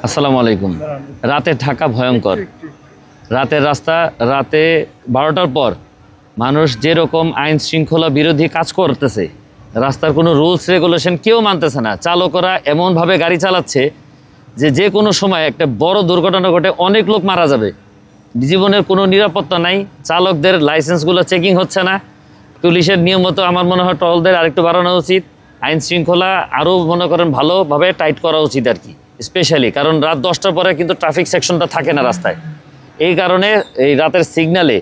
আসসালামু আলাইকুম। রাতে ঢাকা ভয়ঙ্কর। রাতের রাস্তা, রাতে 12টার পর মানুষ যেরকম আইন শৃঙ্খলা বিরোধী কাজ করতেছে, রাস্তার কোনো রুলস রেগুলেশন কেউ মানতেছে না। চালকরা এমনভাবে গাড়ি চালাচ্ছে যে কোনো সময় একটা বড় দুর্ঘটনা ঘটে, অনেক লোক মারা যাবে। জীবনের কোনো নিরাপত্তা নাই। চালকদের লাইসেন্সগুলো চেকিং হচ্ছে না। পুলিশের নিয়মিত আমার মনে হয় টলদের আরেকটু বাড়ানো উচিত। আইন শৃঙ্খলা আরও মনে করেন ভালোভাবে টাইট করা উচিত আর কি, স্পেশালি কারণ রাত 10টার পরে কিন্তু ট্রাফিক সেকশনটা থাকে না রাস্তায়। এই কারণে এই রাতের সিগন্যালে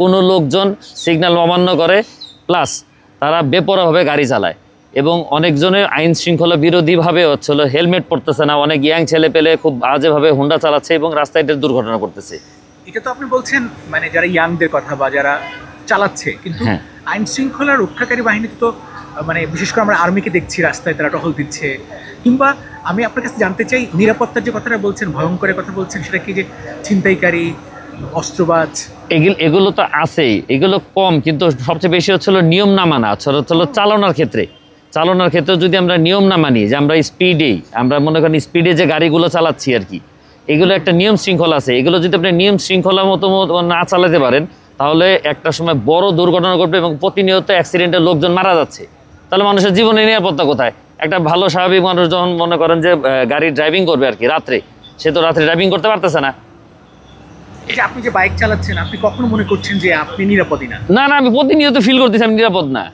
কোনো লোকজন সিগন্যাল অমান্য করে, প্লাস তারা বেপরোয়াভাবে গাড়ি চালায় এবং অনেকজনের আইন শৃঙ্খলা বিরোধীভাবে হচ্ছিল হেলমেট পরতেছে না। অনেক ইয়াং ছেলে পেলে খুব বাজেভাবে হুন্ডা চালাচ্ছে এবং রাস্তায় দুর্ঘটনা করতেছে। এটা তো আপনি বলছেন মানে যারা ইয়াংদের কথা বা যারা চালাচ্ছে, কিন্তু আইন শৃঙ্খলা রক্ষাকারী বাহিনী তো মানে বিশেষ করে আমরা আর্মিকে দেখছি রাস্তায় তারা টহল দিচ্ছে। কিংবা আমি আপনার কাছে জানতে চাই, নিরাপত্তার যে কথাটা বলছেন, ভয়ঙ্করের কথা বলছেন, সেটা কি যে ছিনতাইকারী, অস্ত্রবাজ, এগুলো তো আছেই, এগুলো কম, কিন্তু সবচেয়ে বেশি হচ্ছিল নিয়ম না মানা। হচ্ছিল চালানোর ক্ষেত্রে যদি আমরা নিয়ম না মানি, যে আমরা আমরা মনে করেন স্পিডে যে গাড়িগুলো চালাচ্ছি আর কি, এগুলো একটা নিয়ম শৃঙ্খলা আছে। এগুলো যদি আপনি নিয়ম শৃঙ্খলা মতো না চালাতে পারেন, তাহলে একটা সময় বড় দুর্ঘটনা ঘটবে এবং প্রতিনিয়ত অ্যাক্সিডেন্টে লোকজন মারা যাচ্ছে। তাহলে মানুষের জীবনের নিরাপত্তা কোথায়? একটা ভালো স্বাভাবিক মানুষ যখন মনে করেন যে গাড়ি ড্রাইভিং করবে আর কি রাত্রে, সে তো রাত্রে ড্রাইভিং করতে পারতেছে না। এই যে আপনি যে বাইক চালাচ্ছেন, আপনি কখনো মনে করছেন যে আপনি নিরাপদই না? না, আমি প্রতিনিয়ত ফিল করতেছি আমি নিরাপদ না।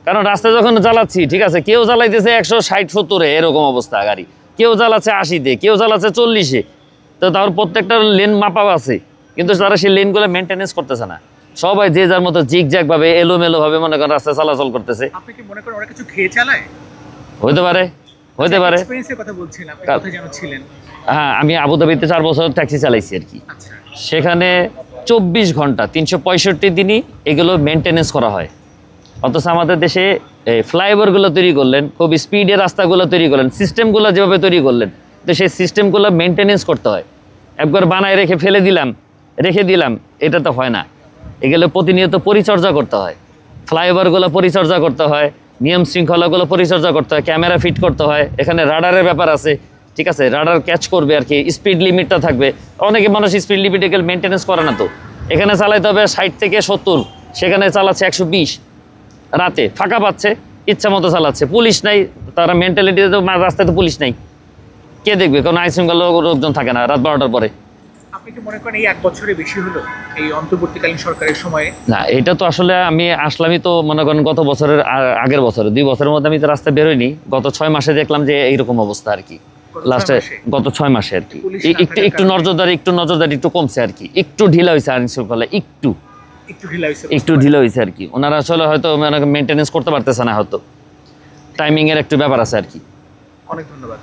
কারণ রাস্তায় যখন চালাচ্ছি, ঠিক আছে, কেউ চালাইতেছে 160-70-এ এরকম অবস্থা গাড়ি, কেউ চালাচ্ছে 80-তে, কেউ চালাচ্ছে 40-এ। তো তার প্রত্যেকটা লেন মাপা আছে, কিন্তু তারা সেই লেনগুলো মেনটেনেন্স করতেছে না। সবাই যে যার মতো জিগজ্যাগভাবে এলোমেলোভাবে মনে করেন রাস্তায় চলাচল করতেছে। আপনি কি মনে করেন ওরা কিছু খেয়ে চালায়? হতে পারে। এক্সপেরিয়েন্সের কথা বলছিলেন, আপনি কোথায় যেন ছিলেন? হ্যাঁ, আমি আবুধাবিতে 4 বছর ট্যাক্সি চালাইছি আর কি। আচ্ছা, সেখানে 24 ঘন্টা 365 দিনই এগুলো মেনটেনেন্স করা হয়। অথচ আমাদের দেশে ফ্লাইওভারগুলো তৈরি করলেন, খুব স্পিডে রাস্তাগুলো তৈরি করলেন, সিস্টেমগুলো যেভাবে তৈরি করলেন, তো সেই সিস্টেমগুলো মেনটেনেন্স করতে হয়। একবার বানায় রেখে দিলাম, এটা তো হয় না। এগুলো প্রতিনিয়ত পরিচর্যা করতে হয়। ফ্লাইওভারগুলো পরিচর্যা করতে হয়, নিয়ম শৃঙ্খলাগুলো পরিচর্যা করতে হয়, ক্যামেরা ফিট করতে হয়। এখানে রাডারের ব্যাপার আছে, ঠিক আছে, রাডার ক্যাচ করবে আর কি, স্পিড লিমিটটা থাকবে। অনেকে মানুষ স্পিড লিমিট এগুলো মেনটেনেন্স করে না। তো এখানে চালাইতে হবে 60 থেকে 70, সেখানে চালাচ্ছে 120। রাতে ফাঁকা পাচ্ছে, ইচ্ছা মতো চালাচ্ছে, পুলিশ নাই। তারা মেন্টালিটিতে তো রাস্তায় তো পুলিশ নাই, কে দেখবে? কারণ আইন শৃঙ্খলা লোকজন থাকে না রাত 12টার পরে। আপনি কি মনে করেন এই 1 বছরে বেশি হলো এই অন্তর্বর্তীকালীন সরকারের সময়ে? না, এটা তো আসলে আমি আসলামই তো মনে করেন গত বছরের আগের বছরে 2 বছরের মধ্যে আমি তো রাস্তায় বেরোইনি। গত 6 মাসে দেখলাম যে এইরকম অবস্থা আর কি। লাস্টে গত 6 মাসে আর কি একটু নজরদারি একটু কমছে আর কি, একটু ঢিলা হয়েছে আইন শৃঙ্খলা, একটু ঢিলা হয়েছে আর কি। ওনারা আসলে হয়তো মেনটেনেন্স করতে পারতেছে না, হয়তো টাইমিং এর একটু ব্যাপার আছে আর কি। অনেক ধন্যবাদ।